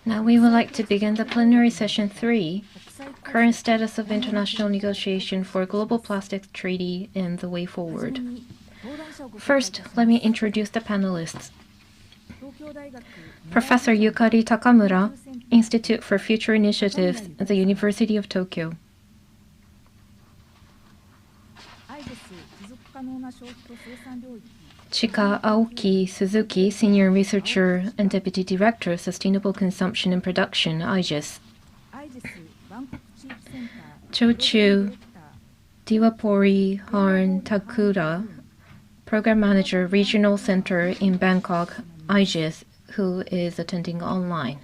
Now we would like to begin the plenary session 3, current status of international negotiation for global plastics treaty and the way forward. First, let me introduce the panelists. Professor Yukari Takamura, Institute for Future Initiatives at the University of Tokyo. Chika Aoki Suzuki, Senior Researcher and Deputy Director, Sustainable Consumption and Production, IGES. Chochu Diwapori Harn Takura, Program Manager, Regional Center in Bangkok, IGES, who is attending online.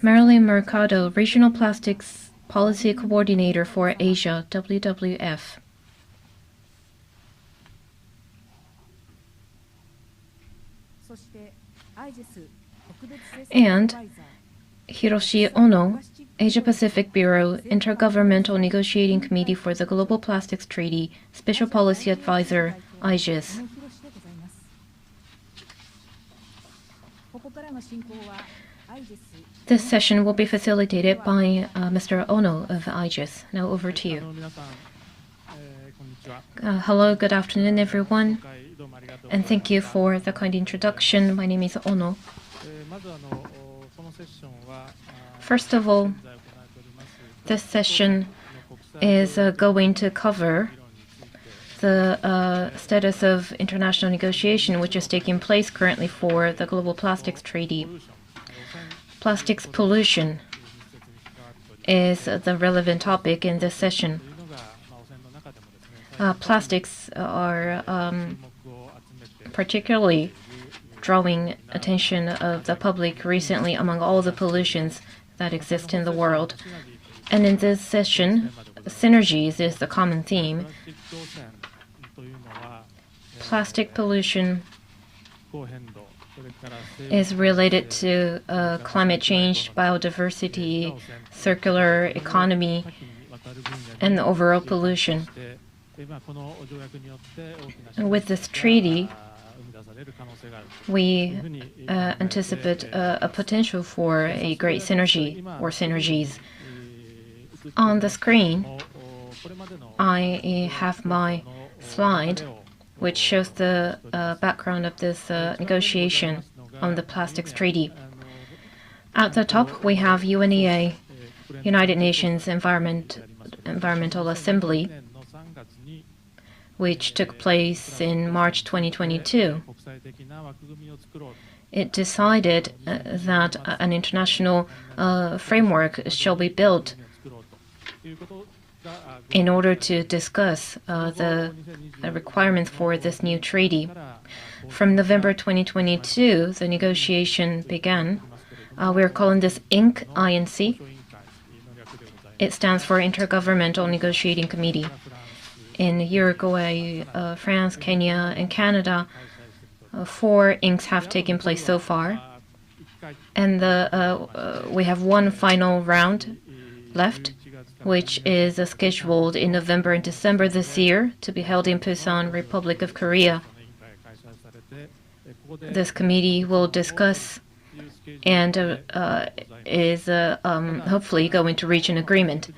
Marilyn Mercado, Regional Plastics Policy Coordinator for Asia, WWF. And Hiroshi Ono, Asia-Pacific Bureau, Intergovernmental Negotiating Committee for the Global Plastics Treaty, Special Policy Advisor, IGES. This session will be facilitated by Mr. Ono of IGES. Now over to you. Hello, good afternoon, everyone. And thank you for the kind introduction. My name is Ono. First of all, this session is going to cover the status of international negotiation which is taking place currently for the Global Plastics Treaty. Plastics pollution is the relevant topic in this session. Plastics are particularly drawing attention of the public recently among all the pollutions that exist in the world. And in this session, synergies is the common theme. Plastic pollution is related to climate change, biodiversity, circular economy, and the overall pollution. And with this treaty, we anticipate a potential for a great synergy or synergies. On the screen, I have my slide, which shows the background of this negotiation on the Plastics Treaty. At the top, we have UNEA, United Nations Environmental Assembly, which took place in March 2022. It decided that an international framework shall be built in order to discuss the requirements for this new treaty. From November 2022, the negotiation began. We're calling this INC. It stands for Intergovernmental Negotiating Committee. In Uruguay, France, Kenya, and Canada, 4 inks have taken place so far. And we have one final round left, which is scheduled in November and December this year to be held in Busan, Republic of Korea. This committee will discuss and is hopefully going to reach an agreement.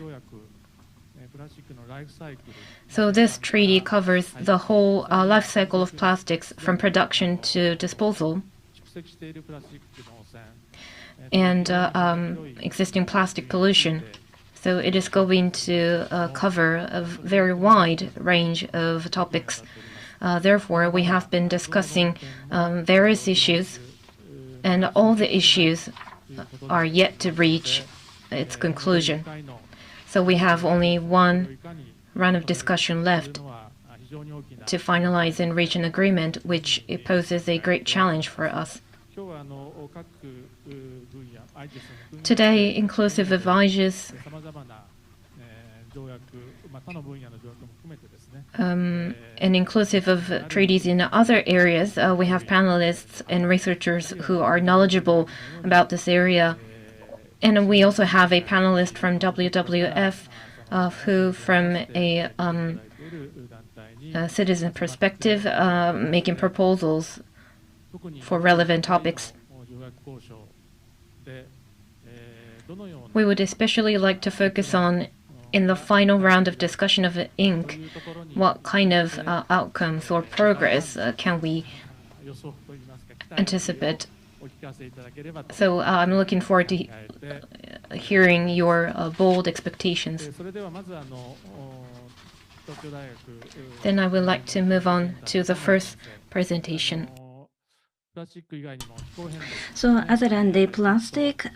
So this treaty covers the whole life cycle of plastics from production to disposal and existing plastic pollution. So it is going to cover a very wide range of topics. Therefore, we have been discussing various issues, and all the issues are yet to reach its conclusion. So we have only one round of discussion left to finalize and reach an agreement, which poses a great challenge for us. Today, inclusive of IGES, and inclusive of treaties in other areas, we have panelists and researchers who are knowledgeable about this area. And we also have a panelist from WWF who, from a citizen perspective, making proposals for relevant topics. We would especially like to focus on, in the final round of discussion of the INC, what kind of outcomes or progress can we anticipate. So I'm looking forward to hearing your bold expectations. Then I would like to move on to the first presentation. So other than the plastic,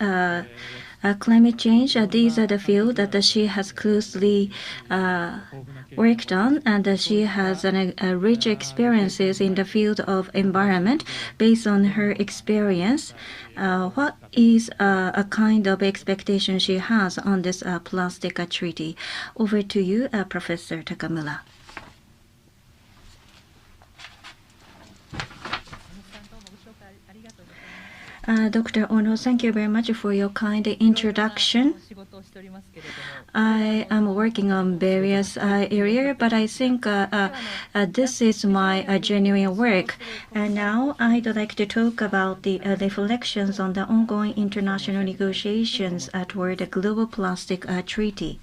climate change, these are the fields that she has closely worked on, and she has rich experiences in the field of environment. Based on her experience, what is a kind of expectation she has on this plastic treaty? Over to you, Professor Takamura. Dr. Ono, thank you very much for your kind introduction. I am working on various areas, but I think this is my genuine work. And now I'd like to talk about the reflections on the ongoing international negotiations toward the global plastic treaty.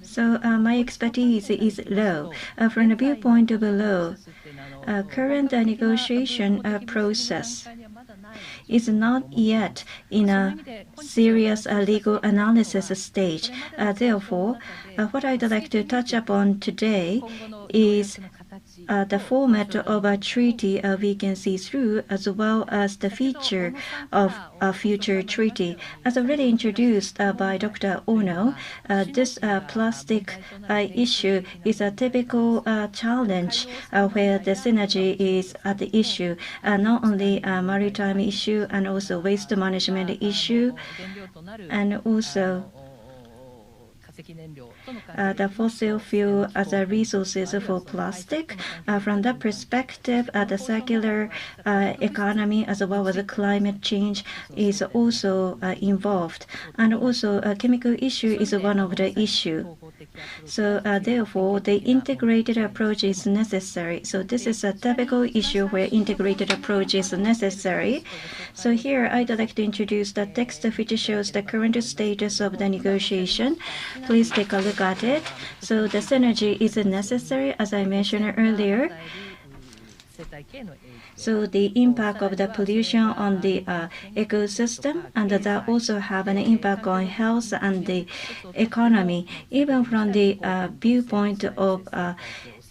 So my expertise is low. From the viewpoint of law, current negotiation process is not yet in a serious legal analysis stage. Therefore, what I'd like to touch upon today is the format of a treaty we can see through, as well as the feature of a future treaty. As already introduced by Dr. Ono, this plastic issue is a typical challenge where the synergy is at the issue, not only a maritime issue and also waste management issue, and also the fossil fuel as a resources for plastic. From that perspective, the circular economy as well as climate change is also involved, and also a chemical issue is one of the issue. So therefore, the integrated approach is necessary. So this is a typical issue where integrated approach is necessary. So here I'd like to introduce the text which shows the current status of the negotiation. Please take a look at it. So the synergy is necessary, as I mentioned earlier. So the impact of the pollution on the ecosystem, and that also have an impact on health and the economy. Even from the viewpoint of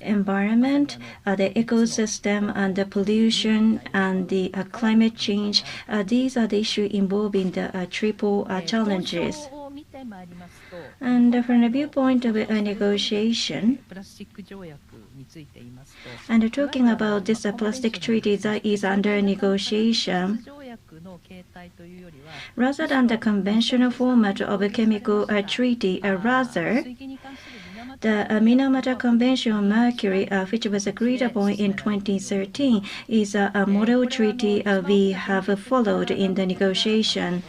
environment, the ecosystem and the pollution and the climate change, these are the issues involving the triple challenges. And from the viewpoint of a negotiation, and talking about this plastic treaty that is under negotiation, rather than the conventional format of a chemical treaty, rather the Minamata Convention on Mercury, which was agreed upon in 2013, is a model treaty we have followed in the negotiation.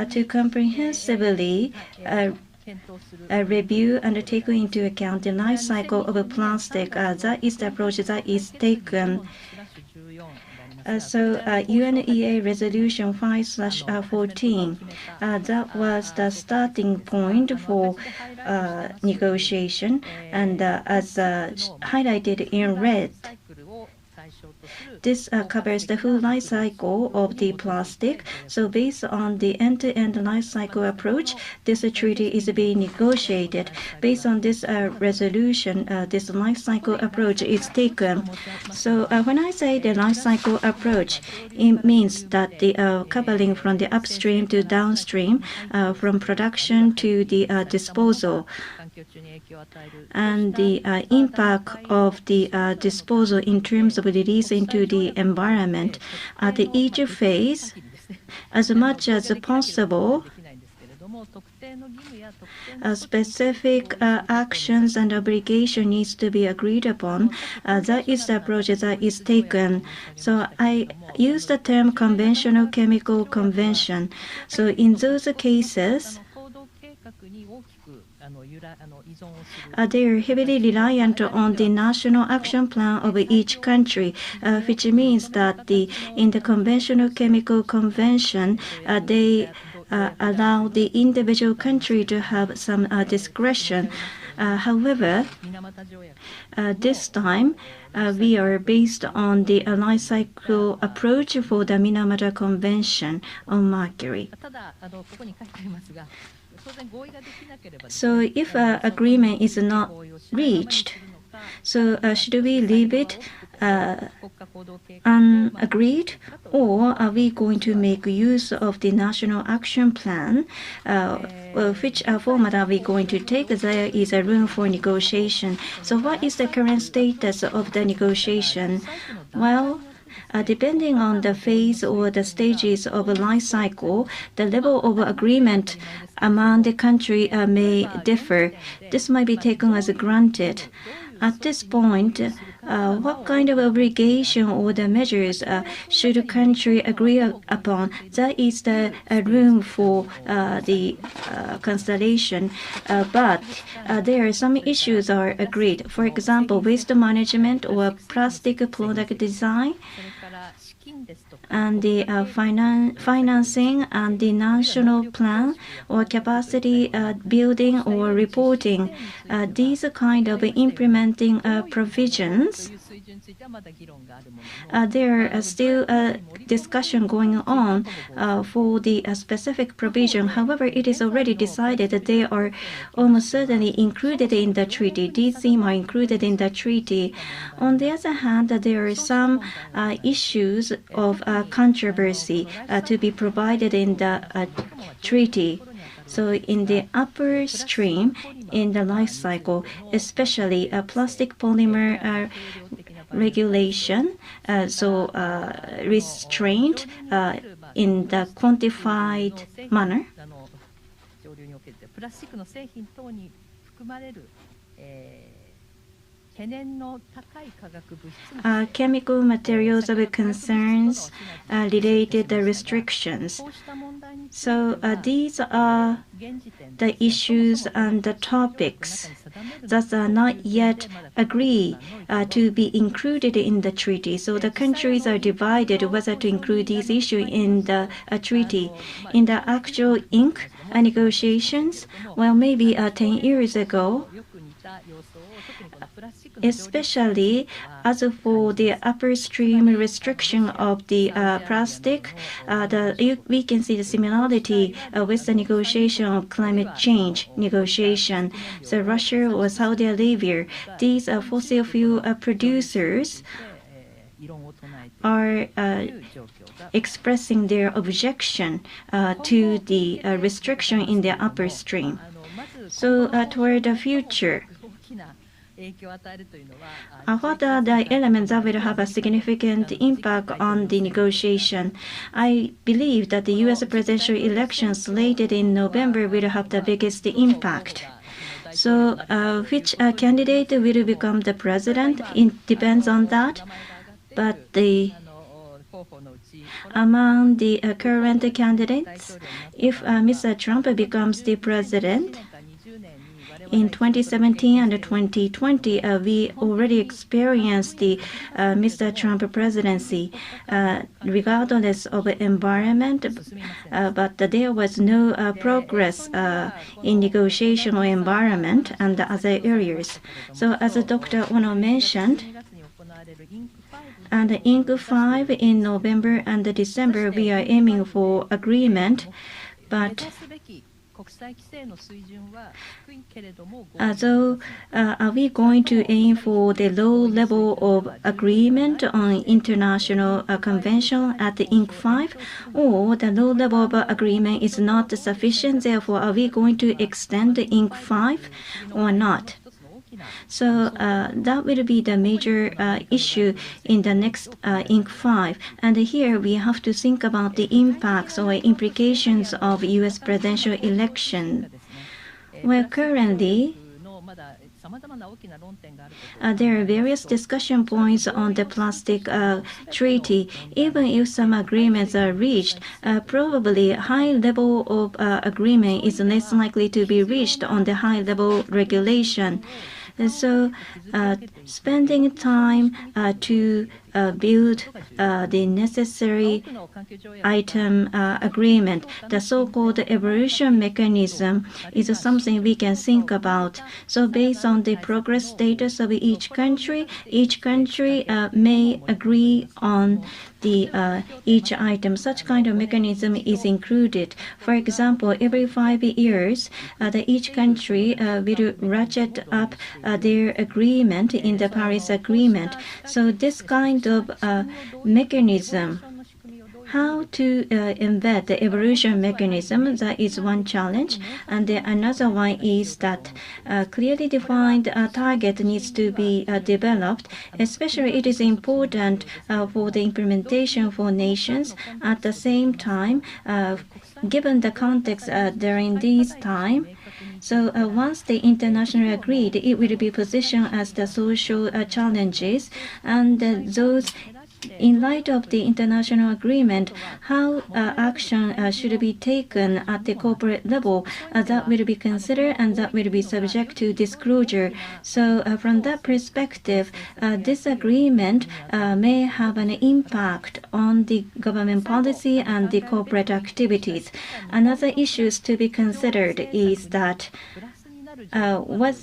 To comprehensively review and take into account the life cycle of a plastic, that is the approach that is taken. So UNEA Resolution 5/14, that was the starting point for negotiation, and as highlighted in red, this covers the full life cycle of the plastic. So based on the end-to-end life cycle approach, this treaty is being negotiated. Based on this resolution, this life cycle approach is taken. So when I say the life cycle approach, it means that the covering from the upstream to downstream, from production to the disposal, and the impact of the disposal in terms of release into the environment at each phase. As much as possible, specific actions and obligation needs to be agreed upon. That is the approach that is taken. So I use the term conventional chemical convention. So in those cases, they are heavily reliant on the national action plan of each country, which means that in the conventional chemical convention, they allow the individual country to have some discretion. However, this time we are based on the life cycle approach for the Minamata Convention on Mercury. So if agreement is not reached, so should we leave it unagreed, or are we going to make use of the national action plan? Which format are we going to take? There is a room for negotiation. So what is the current status of the negotiation? Well, depending on the phase or the stages of a life cycle, the level of agreement among the country may differ. This might be taken as granted. At this point, what kind of obligation or the measures should a country agree upon? That is the room for the consideration. But there are some issues are agreed. For example, waste management or plastic product design, and the financing and the national plan or capacity building or reporting. These kind of implementing provisions, there are still discussion going on for the specific provision. However, it is already decided that they are almost certainly included in the treaty. These themes are included in the treaty. On the other hand, there are some issues of controversy to be provided in the treaty. So in the upper stream in the life cycle, especially plastic polymer regulation, so restraint in the quantified manner. Chemical materials of concerns related restrictions. So these are the issues and the topics that are not yet agreed to be included in the treaty. So the countries are divided whether to include these issues in the treaty. In the actual ink negotiations, well, maybe 10 years ago, especially as for the upper stream restriction of the plastic, we can see the similarity with the negotiation of climate change negotiation. So Russia or Saudi Arabia, these fossil fuel producers are expressing their objection to the restriction in the upper stream. So toward the future, what are the elements that will have a significant impact on the negotiation? I believe that the U.S. presidential election slated in November will have the biggest impact. So which candidate will become the president? It depends on that. But among the current candidates, if Mr. Trump becomes the president, in 2017 and 2020, we already experienced the Mr. Trump presidency, regardless of environment, but there was no progress in negotiation or environment and other areas. So as Dr. Ono mentioned, and INC5 in November and December, we are aiming for agreement, but so are we going to aim for the low level of agreement on international convention at the INC5, or the low level of agreement is not sufficient, therefore are we going to extend the INC5 or not? So that will be the major issue in the next INC5. And here we have to think about the impacts or implications of U.S. presidential election. Well, currently, There are various discussion points on the plastic treaty. Even if some agreements are reached, probably high level of agreement is less likely to be reached on the high level regulation. And so spending time to build the necessary item agreement, the so-called evolution mechanism, is something we can think about. So based on the progress status of each country may agree on each item. Such kind of mechanism is included. For example, every 5 years, each country will ratchet up their agreement in the Paris Agreement. So this kind of mechanism, how to embed the evolution mechanism, that is one challenge. And another one is that clearly defined target needs to be developed. Especially it is important for the implementation for nations. At the same time, given the context during this time, so once the international agreed, it will be positioned as the social challenges, and those in light of the international agreement, how action should be taken at the corporate level, that will be considered and that will be subject to disclosure. So from that perspective, this agreement may have an impact on the government policy and the corporate activities. Another issue to be considered is that what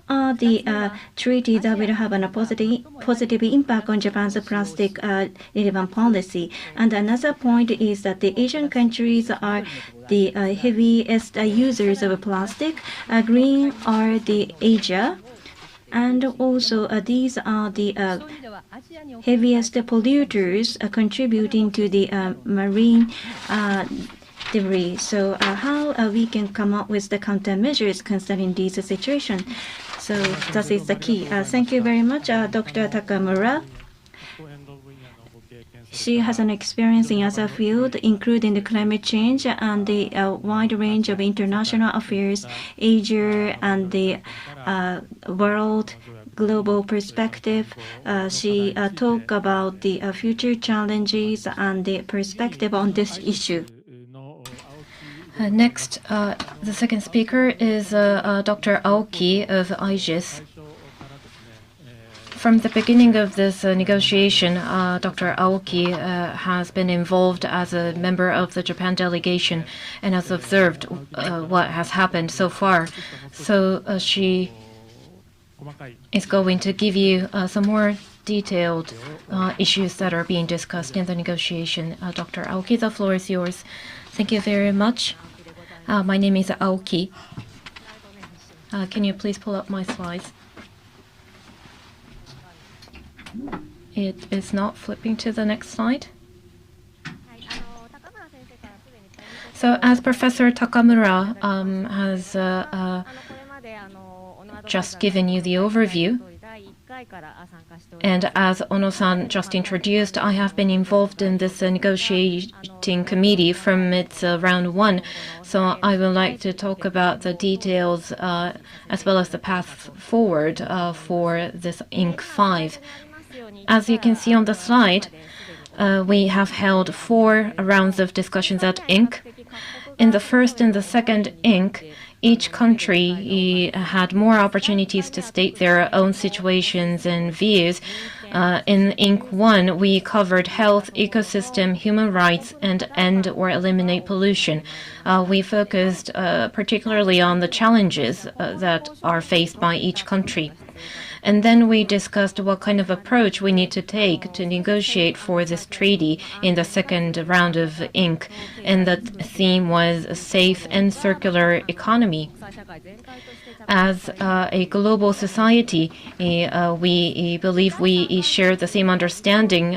are the treaties that will have a positive impact on Japan's plastic relevant policy? And another point is that the Asian countries are the heaviest users of plastic. Green are the Asia. And also, these are the heaviest polluters contributing to the marine debris. So how we can come up with the countermeasures concerning this situation. So that is the key. Thank you very much, Dr. Takamura. She has an experience in other fields, including the climate change and the wide range of international affairs, Asia and the world global perspective. She talked about the future challenges and the perspective on this issue. Next, the second speaker is Dr. Aoki of IGES. From the beginning of this negotiation, Dr. Aoki has been involved as a member of the Japan delegation and has observed what has happened so far. So she is going to give you some more detailed issues that are being discussed in the negotiation. Dr. Aoki, the floor is yours. Thank you very much. My name is Aoki. Can you please pull up my slides? It is not flipping to the next slide. So as Professor Takamura has just given you the overview, and as Ono-san just introduced, I have been involved in this negotiating committee from its round one. So I would like to talk about the details as well as the path forward for this INC5. As you can see on the slide, we have held 4 rounds of discussions at INC. In the first and the second INC, each country had more opportunities to state their own situations and views. In INC 1, we covered health, ecosystem, human rights, and end or eliminate pollution. We focused particularly on the challenges that are faced by each country. And then we discussed what kind of approach we need to take to negotiate for this treaty in the second round of INC. And the theme was a safe and circular economy. As a global society, we believe we share the same understanding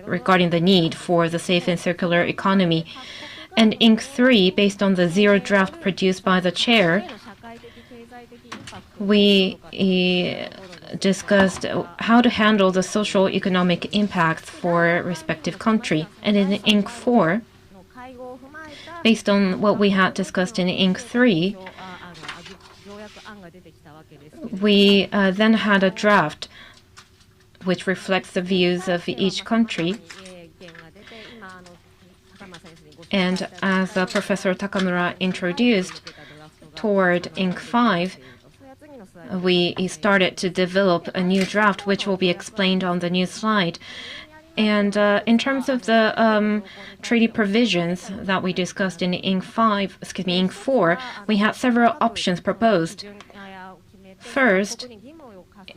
regarding the need for the safe and circular economy. And INC 3, based on the zero draft produced by the chair, we discussed how to handle the social economic impacts for respective country. And in INC 4, based on what we had discussed in INC 3, we then had a draft which reflects the views of each country. And as Professor Takamura introduced, toward Inc. 5, we started to develop a new draft, which will be explained on the new slide. And in terms of the treaty provisions that we discussed in Inc. 4, we had several options proposed. First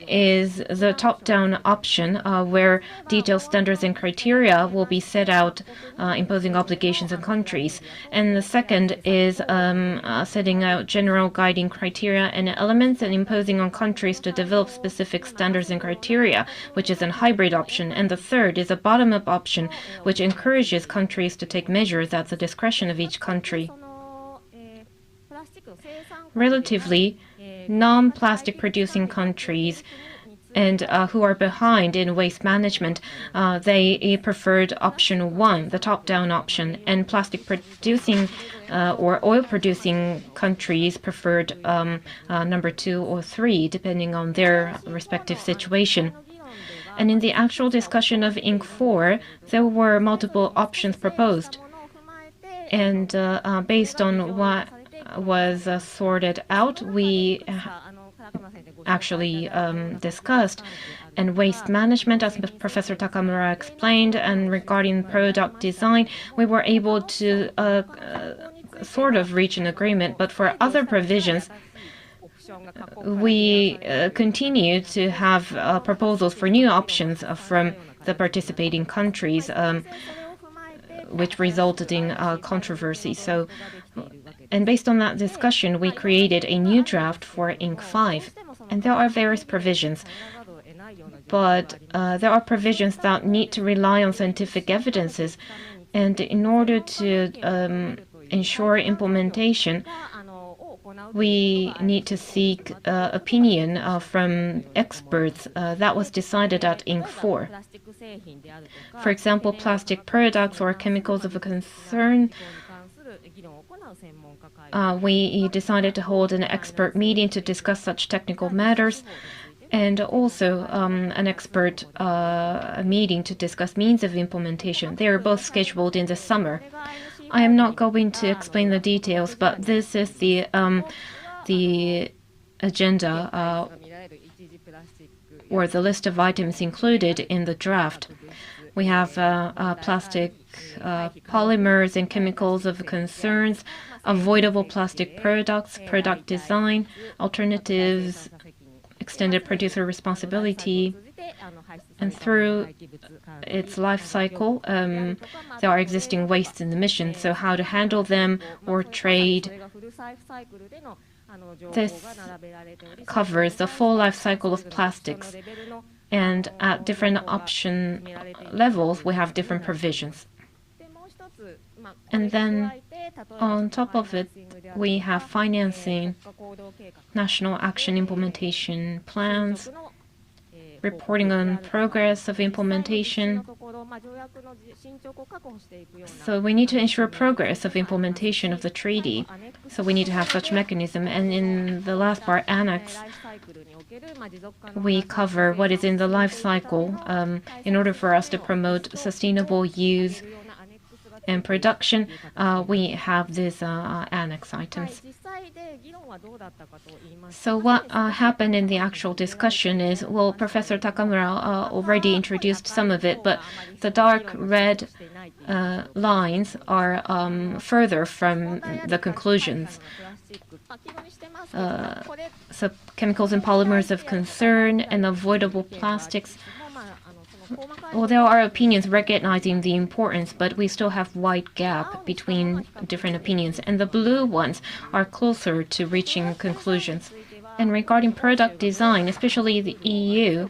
is the top-down option, where detailed standards and criteria will be set out, imposing obligations on countries. And the second is setting out general guiding criteria and elements and imposing on countries to develop specific standards and criteria, which is a hybrid option. And the third is a bottom-up option, which encourages countries to take measures at the discretion of each country. Relatively, non-plastic producing countries and who are behind in waste management, they preferred option 1, the top-down option, and plastic producing or oil producing countries preferred number 2 or 3, depending on their respective situation. And in the actual discussion of Inc. 4, there were multiple options proposed. And based on what was sorted out, we actually discussed. And waste management, as Professor Takamura explained, and regarding product design, we were able to sort of reach an agreement. But for other provisions, we continue to have proposals for new options from the participating countries, which resulted in controversy. And based on that discussion, we created a new draft for Inc. 5. And there are various provisions. But there are provisions that need to rely on scientific evidences. And in order to ensure implementation, we need to seek opinion from experts. That was decided at Inc. 4. For example, plastic products or chemicals of concern, we decided to hold an expert meeting to discuss such technical matters, and also an expert meeting to discuss means of implementation. They are both scheduled in the summer. I am not going to explain the details, but this is the agenda or the list of items included in the draft. We have plastic polymers and chemicals of concerns, avoidable plastic products, product design, alternatives, extended producer responsibility, and through its life cycle, there are existing wastes and emissions, so how to handle them or trade. This covers the full life cycle of plastics, and at different option levels, we have different provisions. And then on top of it, we have financing, national action implementation plans, reporting on progress of implementation. So we need to ensure progress of implementation of the treaty. So we need to have such mechanism. And in the last part, annex, we cover what is in the life cycle in order for us to promote sustainable use and production. We have these annex items. So what happened in the actual discussion is, well, Professor Takamura already introduced some of it, but the dark red lines are further from the conclusions. So chemicals and polymers of concern and avoidable plastics. Well, there are opinions recognizing the importance, but we still have wide gap between different opinions, and the blue ones are closer to reaching conclusions. And regarding product design, especially the EU,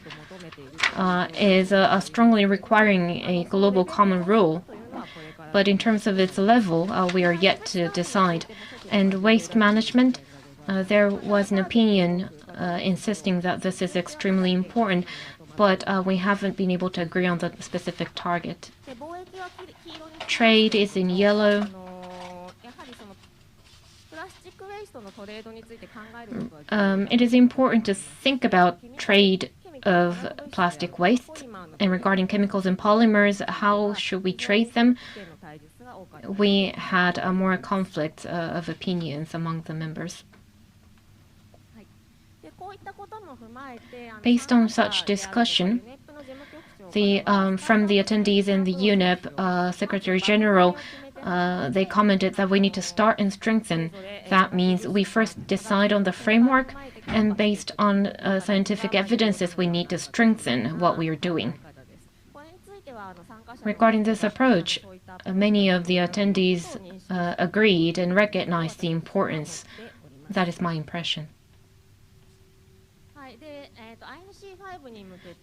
is strongly requiring a global common rule. But in terms of its level, we are yet to decide. And waste management, there was an opinion insisting that this is extremely important, but we haven't been able to agree on the specific target. Trade is in yellow. It is important to think about trade of plastic waste. And regarding chemicals and polymers, how should we trade them? We had a more conflict of opinions among the members. Based on such discussion, from the attendees in the UNEP Secretary General, they commented that we need to start and strengthen. That means we first decide on the framework, and based on scientific evidences, we need to strengthen what we are doing. Regarding this approach, many of the attendees agreed and recognized the importance. That is my impression.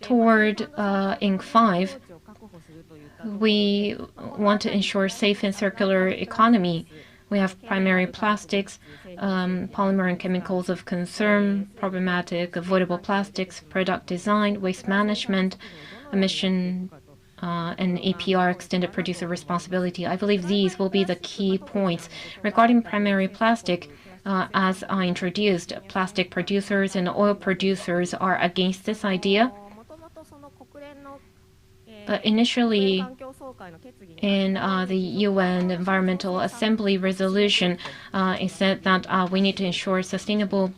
Toward INC 5, we want to ensure safe and circular economy. We have primary plastics, polymer and chemicals of concern, problematic, avoidable plastics, product design, waste management, emission, and APR, extended producer responsibility. I believe these will be the key points. Regarding primary plastic, as I introduced, plastic producers and oil producers are against this idea. But initially, in the UN Environmental Assembly resolution, it said that we need to ensure sustainable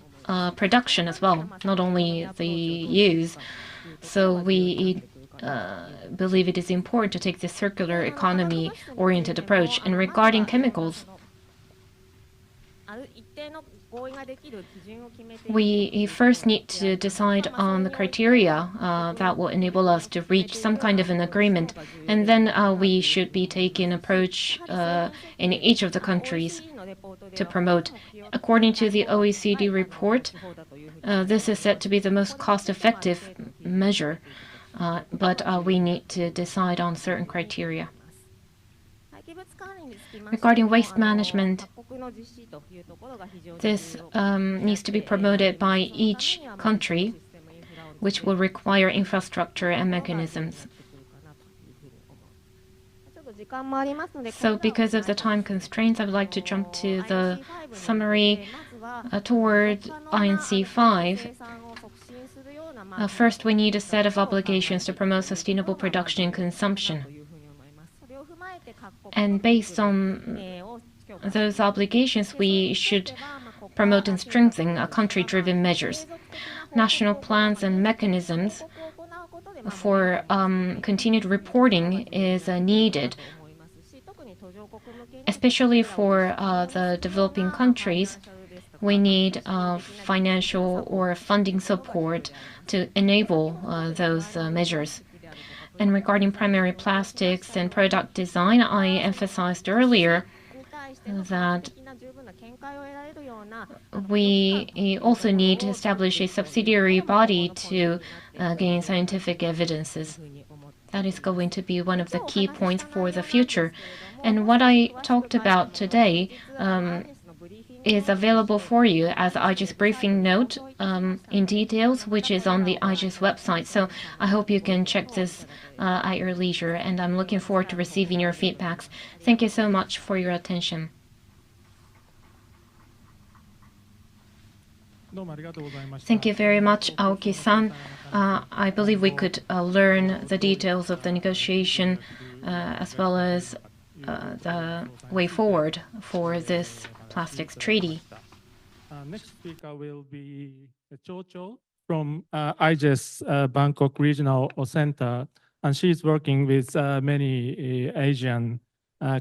production as well, not only the use. So we believe it is important to take this circular economy-oriented approach. And regarding chemicals, we first need to decide on the criteria that will enable us to reach some kind of an agreement, and then we should be taking an approach in each of the countries to promote. According to the OECD report, this is said to be the most cost-effective measure, but we need to decide on certain criteria. Regarding waste management, this needs to be promoted by each country, which will require infrastructure and mechanisms. So because of the time constraints, I would like to jump to the summary toward INC 5. First, we need a set of obligations to promote sustainable production and consumption. And based on those obligations, we should promote and strengthen country-driven measures. National plans and mechanisms for continued reporting is needed, especially for the developing countries. We need financial or funding support to enable those measures. And regarding primary plastics and product design, I emphasized earlier that we also need to establish a subsidiary body to gain scientific evidences. That is going to be one of the key points for the future. And what I talked about today is available for you as IGES briefing note in details, which is on the IGES website. So I hope you can check this at your leisure, and I'm looking forward to receiving your feedbacks. Thank you so much for your attention. Thank you very much, Aoki-san. I believe we could learn the details of the negotiation as well as the way forward for this plastics treaty. Next speaker will be Cho from IGES Bangkok Regional Center, and she's working with many Asian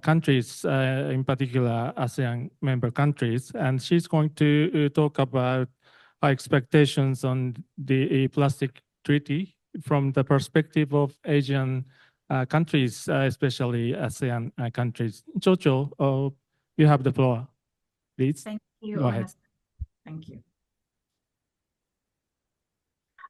countries, in particular ASEAN member countries, and she's going to talk about our expectations on the plastic treaty from the perspective of Asian countries, especially ASEAN countries. Cho, you have the floor, please. Thank you. Go ahead. Thank you.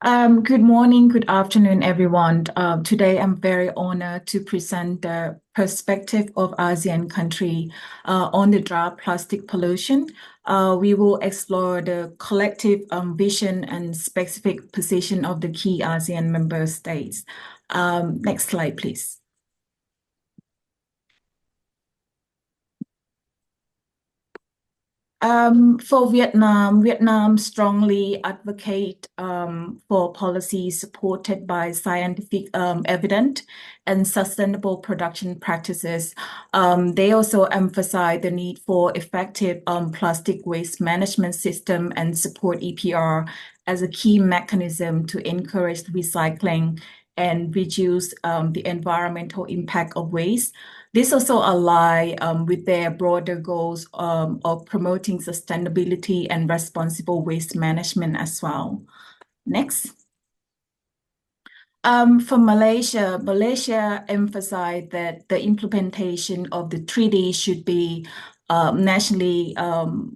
Good morning, good afternoon, everyone. Today, I'm very honored to present the perspective of ASEAN country on the draft plastic pollution. We will explore the collective vision and specific position of the key ASEAN member states. Next slide, please. For Vietnam strongly advocate for policies supported by scientific evidence and sustainable production practices. They also emphasize the need for effective plastic waste management system and support EPR as a key mechanism to encourage recycling and reduce the environmental impact of waste. This also aligns with their broader goals of promoting sustainability and responsible waste management as well. Next. For Malaysia emphasized that the implementation of the treaty should be nationally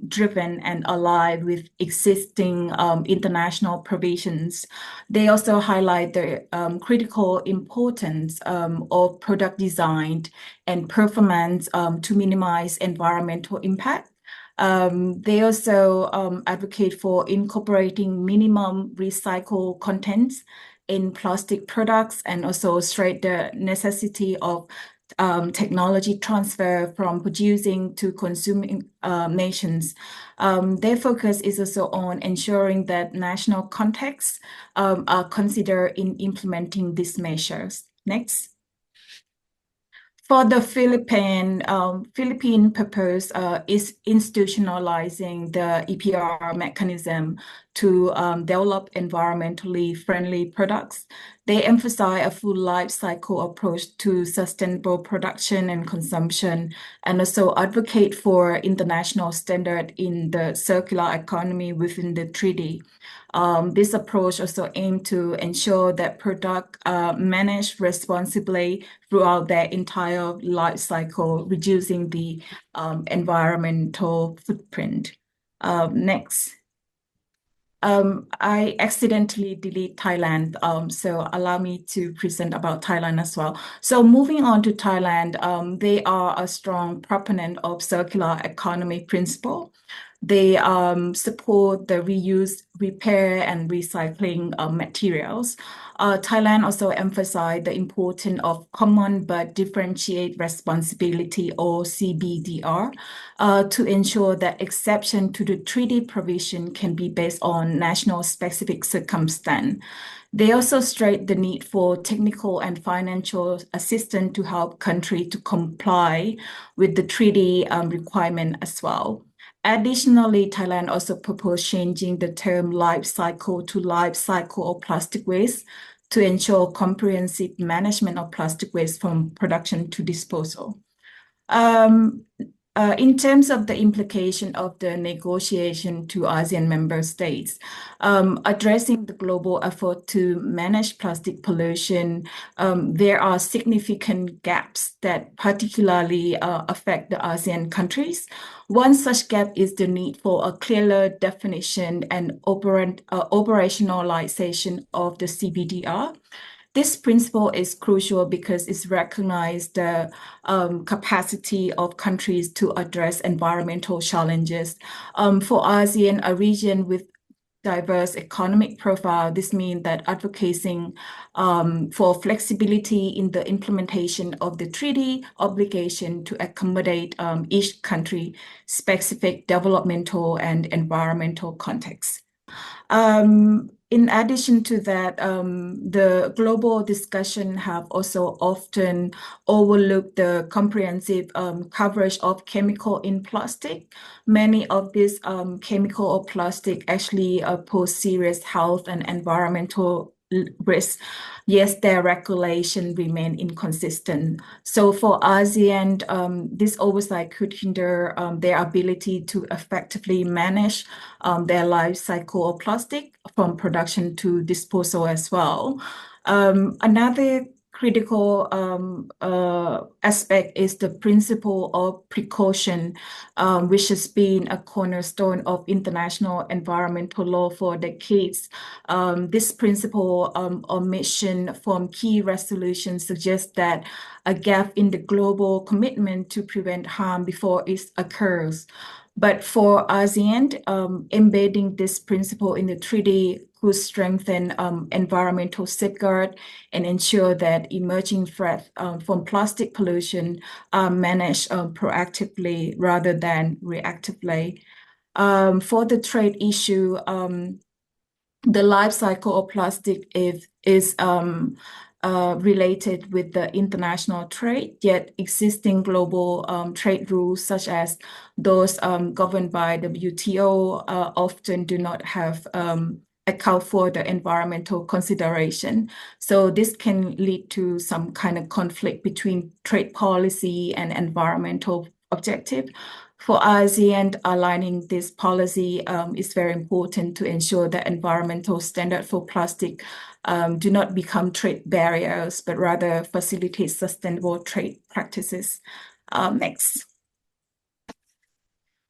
driven and aligned with existing international provisions. They also highlight the critical importance of product design and performance to minimize environmental impact. They also advocate for incorporating minimum recycled contents in plastic products and also stress the necessity of technology transfer from producing to consuming nations. Their focus is also on ensuring that national contexts are considered in implementing these measures. Next. For the Philippine purpose is institutionalizing the EPR mechanism to develop environmentally friendly products. They emphasize a full life cycle approach to sustainable production and consumption, and also advocate for international standard in the circular economy within the treaty. This approach also aims to ensure that products are managed responsibly throughout their entire life cycle, reducing the environmental footprint. Next. I accidentally delete Thailand, so allow me to present about Thailand as well. So moving on to Thailand, they are a strong proponent of circular economy principle. They support the reuse, repair, and recycling of materials. Thailand also emphasized the importance of common but differentiate responsibility, or CBDR, to ensure that exception to the treaty provision can be based on national specific circumstance. They also stress the need for technical and financial assistance to help country to comply with the treaty requirement as well. Additionally, Thailand also proposed changing the term life cycle to life cycle of plastic waste to ensure comprehensive management of plastic waste from production to disposal. In terms of the implication of the negotiation to ASEAN member states, addressing the global effort to manage plastic pollution, there are significant gaps that particularly affect the ASEAN countries. One such gap is the need for a clearer definition and operationalization of the CBDR. This principle is crucial because it recognizes the capacity of countries to address environmental challenges. For ASEAN, a region with diverse economic profile, this means that advocating for flexibility in the implementation of the treaty obligation to accommodate each country specific developmental and environmental context. In addition to that, the global discussion have also often overlooked the comprehensive coverage of chemical in plastic. Many of these chemical or plastic actually pose serious health and environmental risks. Yes, their regulation remain inconsistent. So for ASEAN, this oversight could hinder their ability to effectively manage their life cycle of plastic from production to disposal as well. Another critical aspect is the principle of precaution, which has been a cornerstone of international environmental law for decades. This principle omission from key resolutions suggests that a gap in the global commitment to prevent harm before it occurs. But for ASEAN, embedding this principle in the treaty could strengthen environmental safeguard and ensure that emerging threats from plastic pollution are managed proactively rather than reactively. For the trade issue, the life cycle of plastic is related with the international trade, yet existing global trade rules, such as those governed by the WTO, often do not have account for the environmental consideration. So this can lead to some kind of conflict between trade policy and environmental objective. For ASEAN, aligning this policy is very important to ensure that environmental standards for plastic do not become trade barriers, but rather facilitate sustainable trade practices. Next.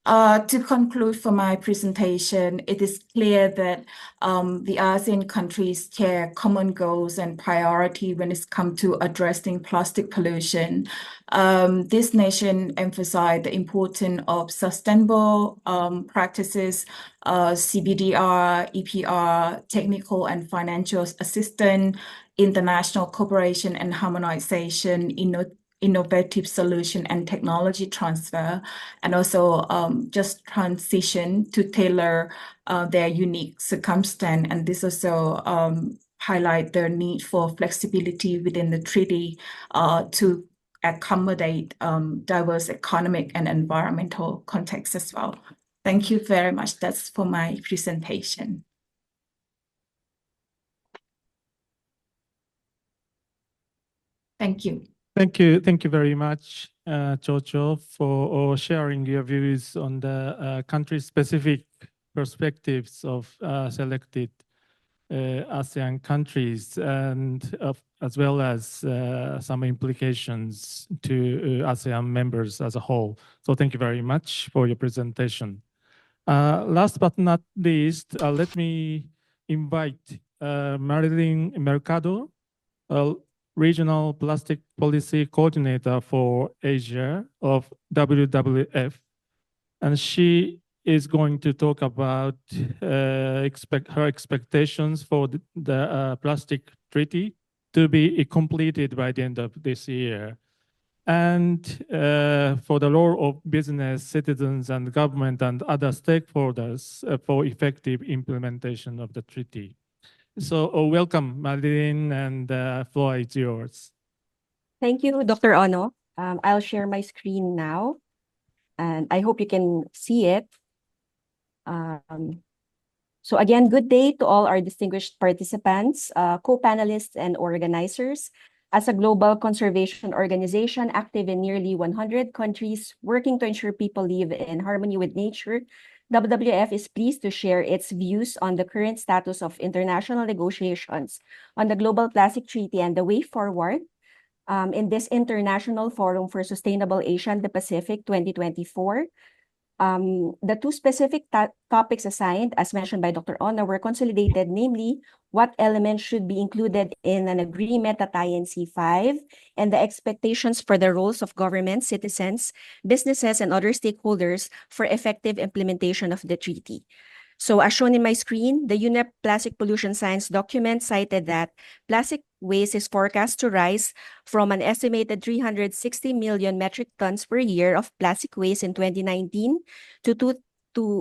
To conclude for my presentation, it is clear that the ASEAN countries share common goals and priority when it comes to addressing plastic pollution. This nation emphasized the importance of sustainable practices, CBDR, EPR, technical and financial assistance, international cooperation and harmonization, innovative solution and technology transfer, and also just transition to tailor their unique circumstance. And this also highlight the need for flexibility within the treaty to accommodate diverse economic and environmental contexts as well. Thank you very much. That's for my presentation. Thank you. Thank you very much, Jojo, for sharing your views on the country-specific perspectives of selected ASEAN countries, and as well as some implications to ASEAN members as a whole. So thank you very much for your presentation. Last but not least, let me invite Marilyn Mercado, Regional Plastic Policy Coordinator for Asia of WWF. And she is going to talk about her expectations for the plastic treaty to be completed by the end of this year. And for the role of business, citizens, and government and other stakeholders for effective implementation of the treaty. So welcome, Madeline, and the floor is yours. Thank you, Dr. Ono. I'll share my screen now, and I hope you can see it. So again, good day to all our distinguished participants, co-panelists, and organizers. As a global conservation organization active in nearly 100 countries, working to ensure people live in harmony with nature, WWF is pleased to share its views on the current status of international negotiations on the Global Plastic Treaty and the way forward in this International Forum for Sustainable Asia and the Pacific 2024. The two specific topics assigned, as mentioned by Dr. Ono, were consolidated, namely, what elements should be included in an agreement at INC5, and the expectations for the roles of government, citizens, businesses, and other stakeholders for effective implementation of the treaty. So as shown in my screen, the UNEP Plastic Pollution Science document cited that plastic waste is forecast to rise from an estimated 360 million metric tons per year of plastic waste in 2019 to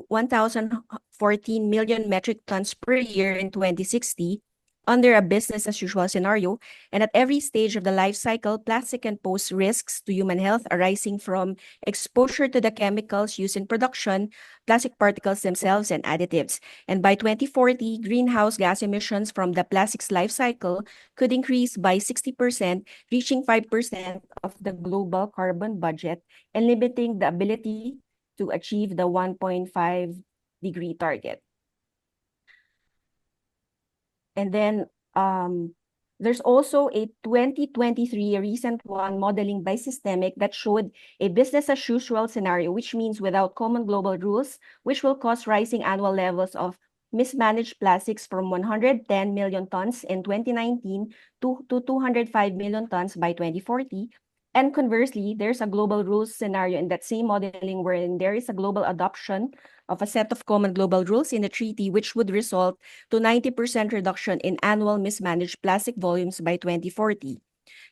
1,014 million metric tons per year in 2060 under a business-as-usual scenario. And at every stage of the life cycle, plastic can pose risks to human health arising from exposure to the chemicals used in production, plastic particles themselves, and additives. And by 2040, greenhouse gas emissions from the plastics life cycle could increase by 60%, reaching 5% of the global carbon budget and limiting the ability to achieve the 1.5-degree target. And then there's also a 2023 recent one modeling by Systemic that showed a business-as-usual scenario, which means without common global rules, which will cause rising annual levels of mismanaged plastics from 110 million tons in 2019 to 205 million tons by 2040. And conversely, there's a global rules scenario in that same modeling wherein there is a global adoption of a set of common global rules in the treaty, which would result to 90% reduction in annual mismanaged plastic volumes by 2040.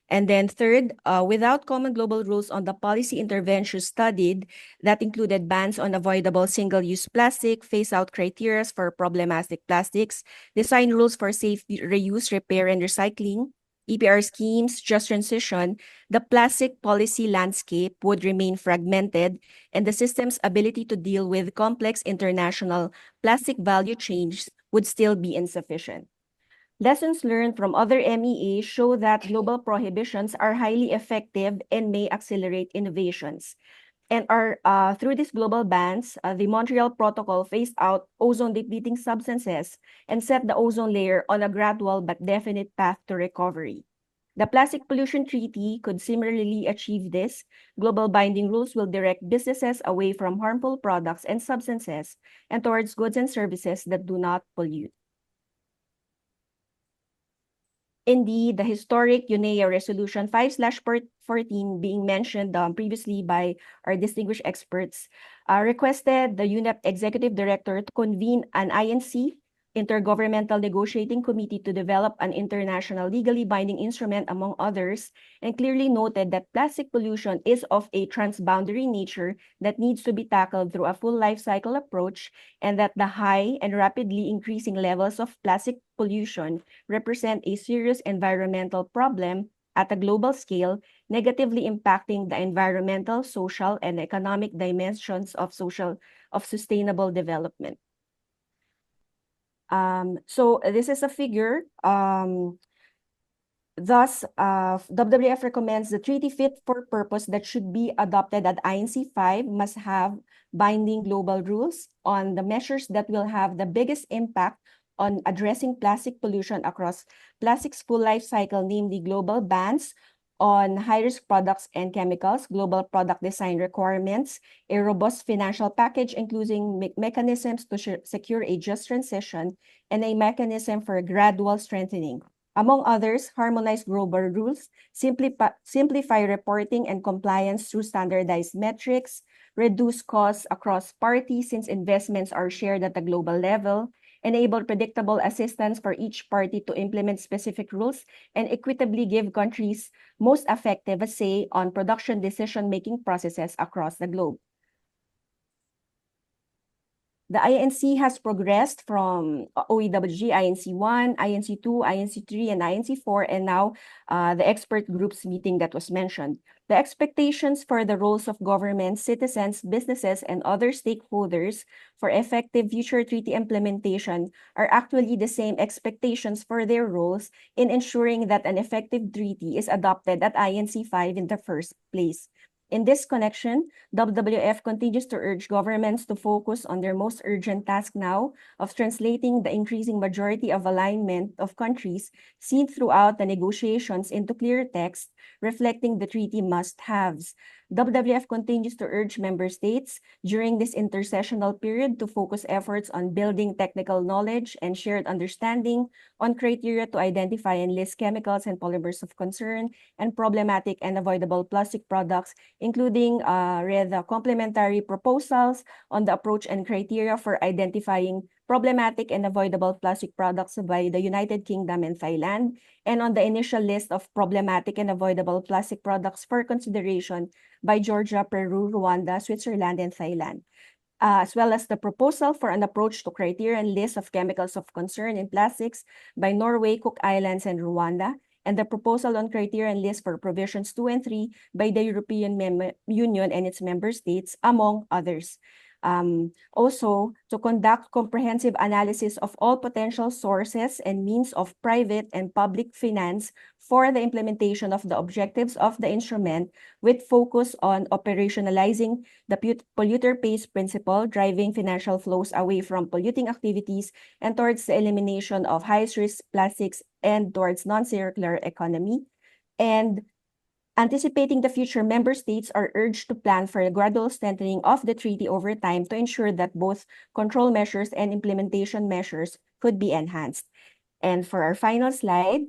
And then third, without common global rules on the policy interventions studied that included bans on avoidable single-use plastic, phase-out criteria for problematic plastics, design rules for safe reuse, repair, and recycling, EPR schemes, just transition, the plastic policy landscape would remain fragmented, and the system's ability to deal with complex international plastic value chains would still be insufficient. Lessons learned from other MEAs show that global prohibitions are highly effective and may accelerate innovations. And through these global bans, the Montreal Protocol phased out ozone-depleting substances and set the ozone layer on a gradual but definite path to recovery. The Plastic Pollution Treaty could similarly achieve this. Global binding rules will direct businesses away from harmful products and substances and towards goods and services that do not pollute. Indeed, the historic UNEA Resolution 5/14 being mentioned previously by our distinguished experts requested the UNEP Executive Director to convene an INC, Intergovernmental Negotiating Committee, to develop an international legally binding instrument, among others, and clearly noted that plastic pollution is of a transboundary nature that needs to be tackled through a full life cycle approach, and that the high and rapidly increasing levels of plastic pollution represent a serious environmental problem at a global scale, negatively impacting the environmental, social, and economic dimensions of sustainable development. So this is a figure. Thus, WWF recommends the treaty fit for purpose that should be adopted at INC 5 must have binding global rules on the measures that will have the biggest impact on addressing plastic pollution across plastics full life cycle, namely global bans on high-risk products and chemicals, global product design requirements, a robust financial package including mechanisms to secure a just transition, and a mechanism for gradual strengthening. Among others, harmonized global rules, simplify reporting and compliance through standardized metrics, reduce costs across parties since investments are shared at the global level, enable predictable assistance for each party to implement specific rules, and equitably give countries most effective a say on production decision-making processes across the globe. The INC has progressed from OEWG, INC 1, INC 2, INC 3, and INC 4, and now the expert groups meeting that was mentioned. The expectations for the roles of governments, citizens, businesses, and other stakeholders for effective future treaty implementation are actually the same expectations for their roles in ensuring that an effective treaty is adopted at INC 5 in the first place. In this connection, WWF continues to urge governments to focus on their most urgent task now of translating the increasing majority of alignment of countries seen throughout the negotiations into clear text reflecting the treaty must-haves. WWF continues to urge member states during this intersessional period to focus efforts on building technical knowledge and shared understanding on criteria to identify and list chemicals and polymers of concern and problematic and avoidable plastic products, including the complementary proposals on the approach and criteria for identifying problematic and avoidable plastic products by the United Kingdom and Thailand, and on the initial list of problematic and avoidable plastic products for consideration by Georgia, Peru, Rwanda, Switzerland, and Thailand, as well as the proposal for an approach to criteria and list of chemicals of concern in plastics by Norway, Cook Islands, and Rwanda, and the proposal on criteria and list for provisions 2 and 3 by the European Union and its member states, among others. Also, to conduct comprehensive analysis of all potential sources and means of private and public finance for the implementation of the objectives of the instrument, with focus on operationalizing the polluter pays principle, driving financial flows away from polluting activities and towards the elimination of highest-risk plastics and towards non-circular economy. And anticipating the future, member states are urged to plan for a gradual strengthening of the treaty over time to ensure that both control measures and implementation measures could be enhanced. And for our final slide,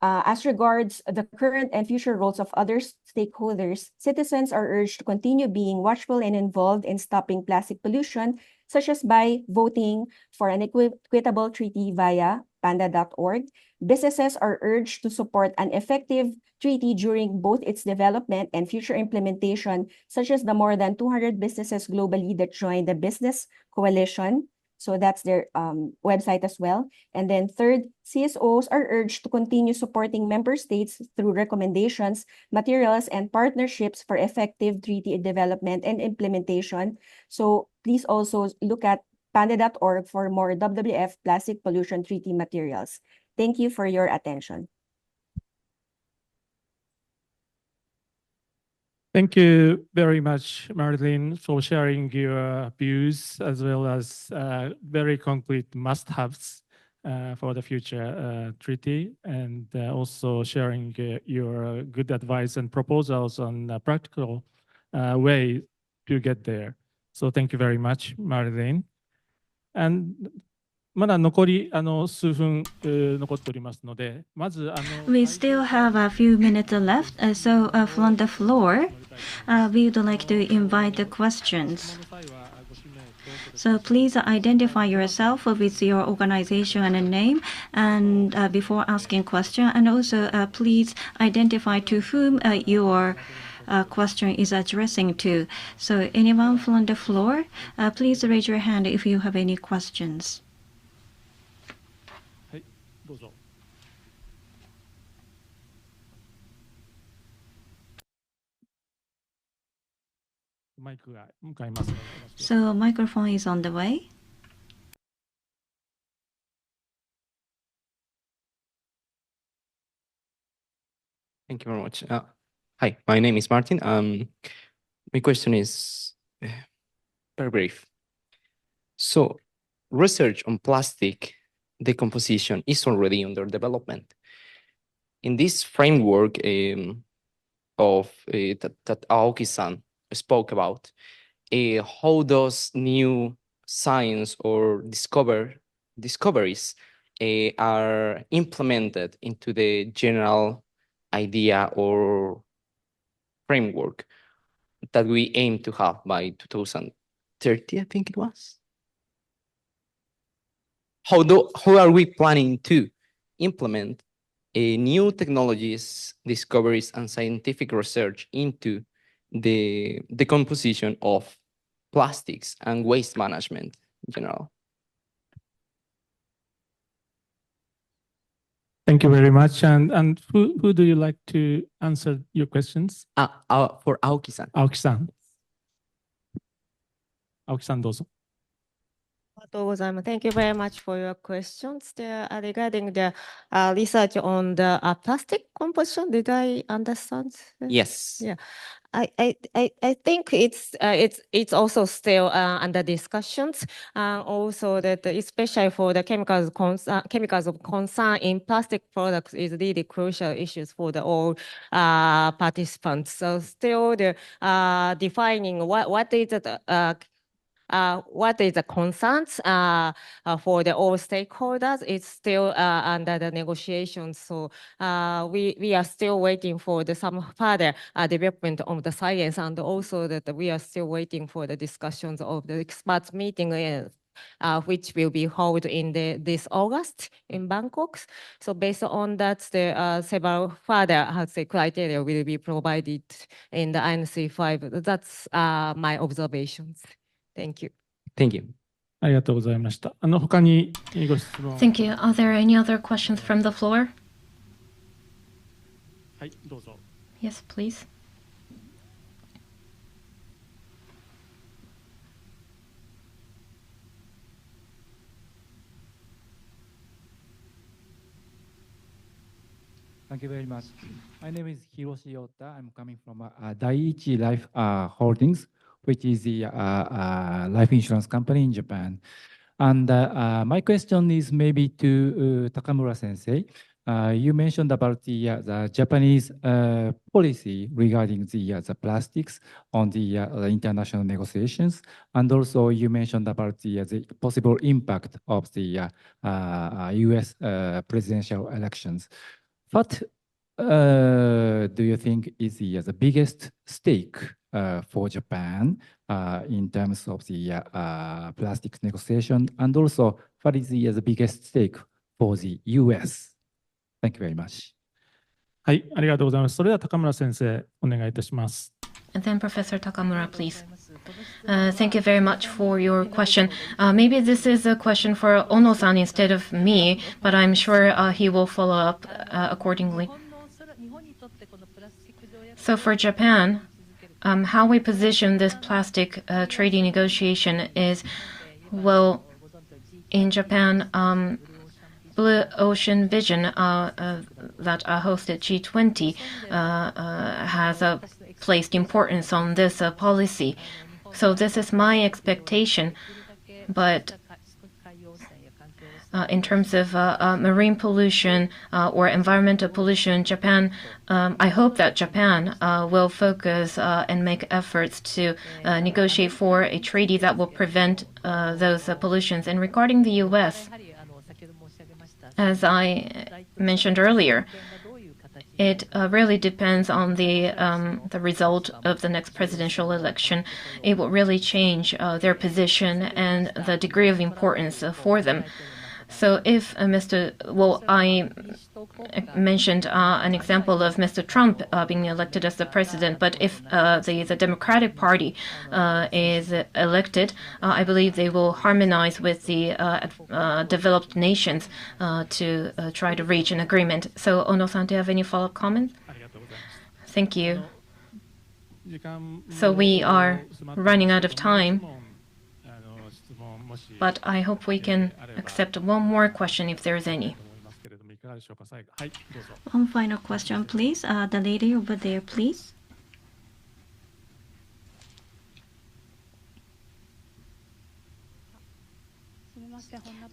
as regards the current and future roles of other stakeholders, citizens are urged to continue being watchful and involved in stopping plastic pollution, such as by voting for an equitable treaty via panda.org, businesses are urged to support an effective treaty during both its development and future implementation, such as the more than 200 businesses globally that joined the Business Coalition. So that's their website as well. And then third, CSOs are urged to continue supporting member states through recommendations, materials, and partnerships for effective treaty development and implementation. So please also look at panda.org for more WWF plastic pollution treaty materials. Thank you for your attention. Thank you very much, Marilyn, for sharing your views as well as very concrete must-haves for the future treaty, and also sharing your good advice and proposals on a practical way to get there. So thank you very much, Marilyn. And まだ残り数分残っておりますので、まずWe still have a few minutes left, so from the floor, we would like to invite the questions. So please identify yourself with your organization and name, and before asking question, and also please identify to whom your question is addressing to. So anyone from the floor, please raise your hand if you have any questions. はい、どうぞ。マイクが向かいますので。So microphone is on the way. Thank you very much. Hi, my name is Martin. My question is very brief. So, research on plastic decomposition is already under development. In this framework that Aoki-san spoke about, how does new science or discoveries are implemented into the general idea or framework that we aim to have by 2030, I think it was? How are we planning to implement new technologies, discoveries, and scientific research into the decomposition of plastics and waste management in general? Thank you very much. And who do you like to answer your questions? For Aoki-san. Aoki-san. Aoki-san, どうぞ。Thank you very much for your questions. Regarding the research on the plastic composition, did I understand? Yes. Yeah. I think it's also still under discussions. Also that especially for the chemicals of concern in plastic products is really crucial issues for the all participants. So still the defining what is the concerns for the all stakeholders is still under the negotiations. So we are still waiting for some further development of the science, and also that we are still waiting for the discussions of the experts meeting which will be held in this August in Bangkok. So based on that, several further criteria will be provided in the INC5. That's my observations. Thank you. Thank you. ありがとうございました。他にご質問。Thank you. Are there any other questions from the floor? はい、どうぞ。Yes, please. Thank you very much. My name is Hiroshi Ota. I'm coming from Daiichi Life Holdings, which is the life insurance company in Japan. And my question is maybe to Takamura Sensei. You mentioned about the Japanese policy regarding the plastics on the international negotiations, and also you mentioned about the possible impact of the U.S. presidential elections. What do you think is the biggest stake for Japan in terms of the plastics negotiation, and also what is the biggest stake for the US? Thank you very much. はい、ありがとうございます。それでは高村先生、お願いいたします。And then Professor Takamura, please. Thank you very much for your question. Maybe this is a question for Ono-san instead of me, but I'm sure he will follow up accordingly. So for Japan, how we position this plastic treaty negotiation is, well, in Japan, Blue Ocean Vision that hosted G20 has placed importance on this policy. So this is my expectation. But in terms of marine pollution or environmental pollution, Japan, I hope that Japan will focus and make efforts to negotiate for a treaty that will prevent those pollutions. And regarding the U.S., as I mentioned earlier, it really depends on the result of the next presidential election. It will really change their position and the degree of importance for them. So if I mentioned an example of Mr. Trump being elected as the president, but if the Democratic Party is elected, I believe they will harmonize with the developed nations to try to reach an agreement. So Ono-san, do you have any follow-up comments? Thank you. So we are running out of time. But I hope we can accept one more question if there's any. One final question, please. The lady over there, please.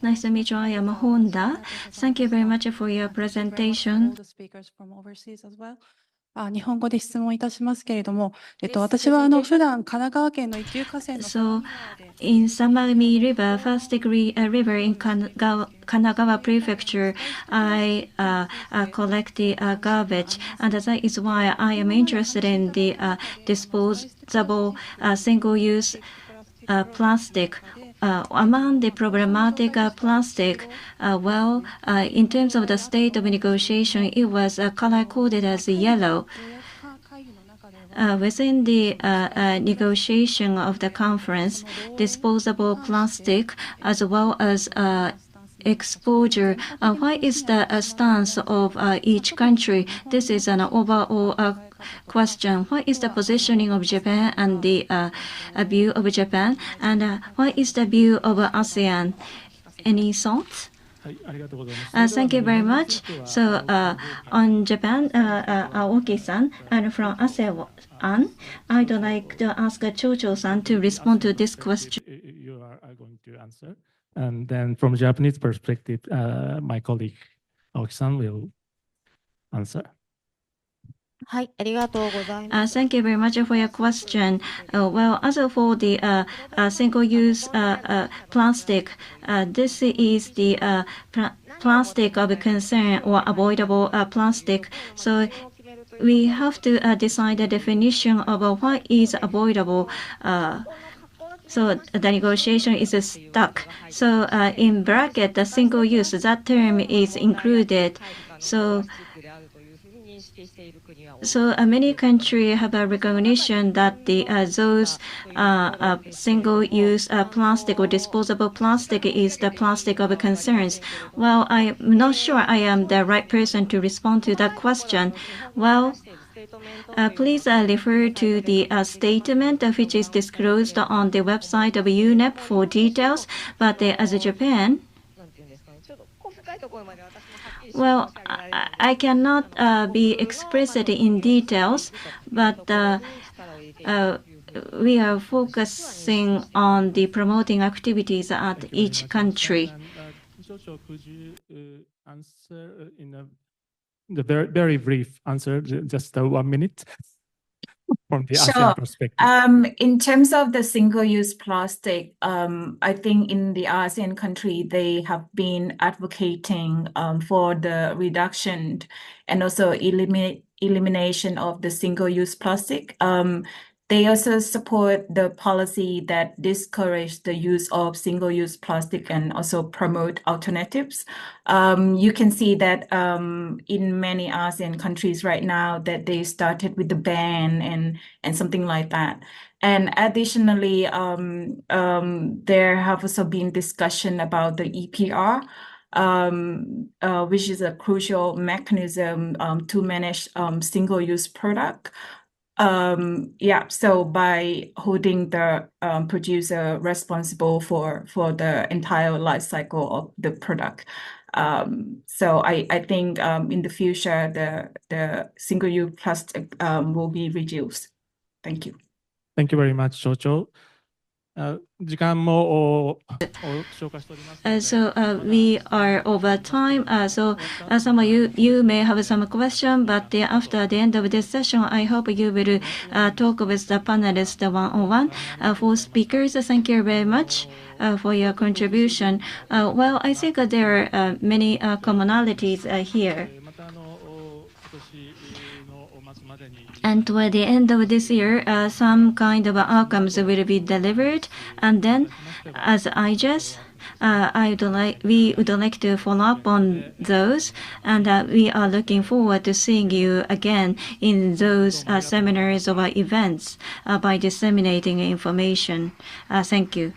Nice to meet you. I am Honda. Thank you very much for your presentation. Speakers from overseas as well. 日本語で質問いたしますけれども、私は普段神奈川県の一級河川の So, in Samami River, first degree river in Kanagawa Prefecture, I collect the garbage, and that is why I am interested in the disposable single-use plastic. Among the problematic plastic, in terms of the state of negotiation, it was color-coded as yellow. Within the negotiation of the conference, disposable plastic as well as exposure. What is the stance of each country? This is an overall question. What is the positioning of Japan and the view of Japan? And what is the view of ASEAN? Any thoughts? Thank you very much. So on Japan, Aoki-san, and from ASEAN, I'd like to ask Chocho-san to respond to this question. You are going to answer. And then from Japanese perspective, my colleague Aoki-san will answer. Thank you very much for your question. As for the single-use plastic, this is the plastic of concern or avoidable plastic. So we have to decide the definition of what is avoidable. So the negotiation is stuck. So in bracket, the single use, that term is included. So many countries have a recognition that those single-use plastic or disposable plastic is the plastic of concerns. Well, I'm not sure I am the right person to respond to that question. Well, please refer to the statement which is disclosed on the website of UNEP for details. But as Japan, well, I cannot be explicit in details, but we are focusing on the promoting activities at each country. Could you answer in the very brief answer, just 1 minute? From the ASEAN perspective. In terms of the single-use plastic, I think in the ASEAN country, they have been advocating for the reduction and also elimination of the single-use plastic. They also support the policy that discourage the use of single-use plastic and also promote alternatives. You can see that in many ASEAN countries right now that they started with the ban and something like that. And additionally, there have also been discussion about the EPR, which is a crucial mechanism to manage single-use product. So by holding the producer responsible for the entire life cycle of the product. So I think in the future the single-use plastic will be reduced. Thank you. Thank you very much, 所長。時間も消化しておりますので。So we are over time. So some of you may have some question, but after the end of this session, I hope you will talk with the panelists one-on-one. For speakers, thank you very much for your contribution. Well, I think there are many commonalities here. And toward the end of this year, some kind of outcomes will be delivered. And then, as IGES, we would like to follow up on those. And we are looking forward to seeing you again in those seminars or events by disseminating information. Thank you.